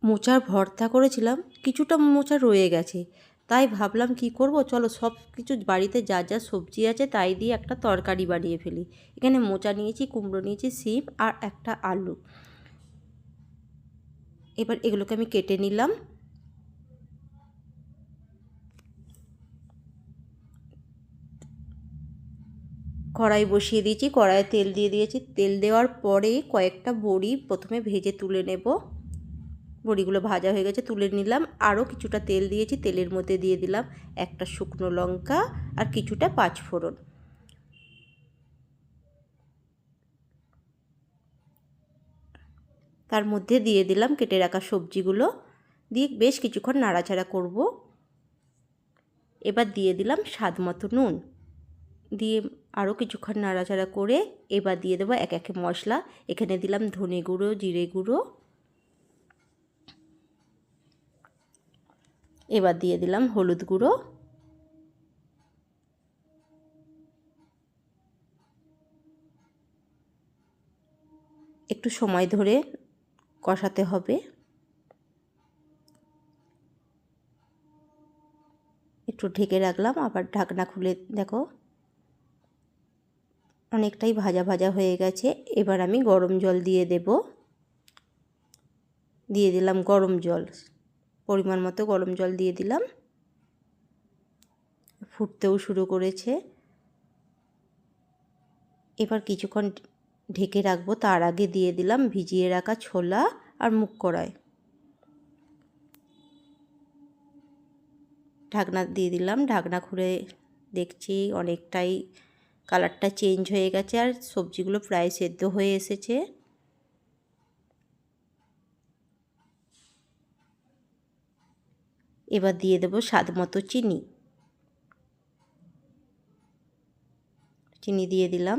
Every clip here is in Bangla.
মোচার ভর্তা করেছিলাম, কিছুটা মোচা রয়ে গেছে, তাই ভাবলাম কি করব, চলো সব কিছু বাড়িতে যা যা সবজি আছে তাই দিয়ে একটা তরকারি বানিয়ে ফেলি। এখানে মোচা নিয়েছি, কুমড়ো নিয়েছি, সিম আর একটা আলু। এবার এগুলোকে আমি কেটে নিলাম। কড়াই বসিয়ে দিয়েছি, কড়াইয়ে তেল দিয়ে দিয়েছি। তেল দেওয়ার পরে কয়েকটা বড়ি প্রথমে ভেজে তুলে নেব। বড়িগুলো ভাজা হয়ে গেছে, তুলে নিলাম। আরও কিছুটা তেল দিয়েছি, তেলের মধ্যে দিয়ে দিলাম একটা শুকনো লঙ্কা আর কিছুটা পাঁচফোড়ন। তার মধ্যে দিয়ে দিলাম কেটে রাখা সবজিগুলো, দিয়ে বেশ কিছুক্ষণ নাড়াচাড়া করব। এবার দিয়ে দিলাম স্বাদ মতো নুন, দিয়ে আরও কিছুক্ষণ নাড়াচাড়া করে এবার দিয়ে দেবো এক একে মশলা। এখানে দিলাম ধনে গুঁড়ো, জিরে গুঁড়ো, এবার দিয়ে দিলাম হলুদ গুঁড়ো, একটু সময় ধরে কষাতে হবে। একটু ঢেকে রাখলাম, আবার ঢাকনা খুলে দেখো অনেকটাই ভাজা ভাজা হয়ে গেছে। এবার আমি গরম জল দিয়ে দেব। দিয়ে দিলাম গরম জল, পরিমাণ মতো গরম জল দিয়ে দিলাম। ফুটতেও শুরু করেছে। এবার কিছুক্ষণ ঢেকে রাখবো। তার আগে দিয়ে দিলাম ভিজিয়ে রাখা ছোলা আর মুগ কড়াই। ঢাকনা দিয়ে দিলাম, ঢাকনা খুলে দেখছি অনেকটাই কালারটা চেঞ্জ হয়ে গেছে আর সবজিগুলো প্রায় সেদ্ধ হয়ে এসেছে। এবার দিয়ে দেবো স্বাদ মতো চিনি। চিনি দিয়ে দিলাম।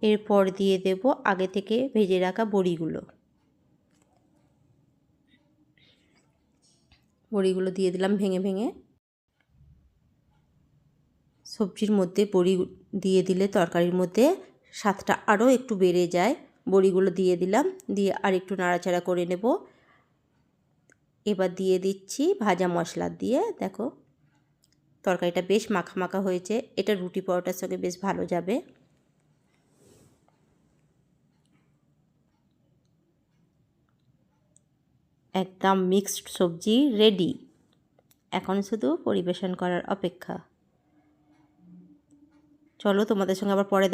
এরপর দিয়ে দেব আগে থেকে ভেজে রাখা বড়িগুলো। বড়িগুলো দিয়ে দিলাম ভেঙে ভেঙে। সবজির মধ্যে বড়ি দিয়ে দিলে তরকারির মধ্যে স্বাদটা আরও একটু বেড়ে যায়। বড়িগুলো দিয়ে দিলাম, দিয়ে আর একটু নাড়াচাড়া করে নেব। এবার দিয়ে দিচ্ছি ভাজা মশলা দিয়ে। দেখো তরকারিটা বেশ মাখা মাখা হয়েছে, এটা রুটি পরোটার সঙ্গে বেশ ভালো যাবে। একদম মিক্সড সবজি রেডি, এখন শুধু পরিবেশন করার অপেক্ষা। চলো তোমাদের সঙ্গে আবার পরে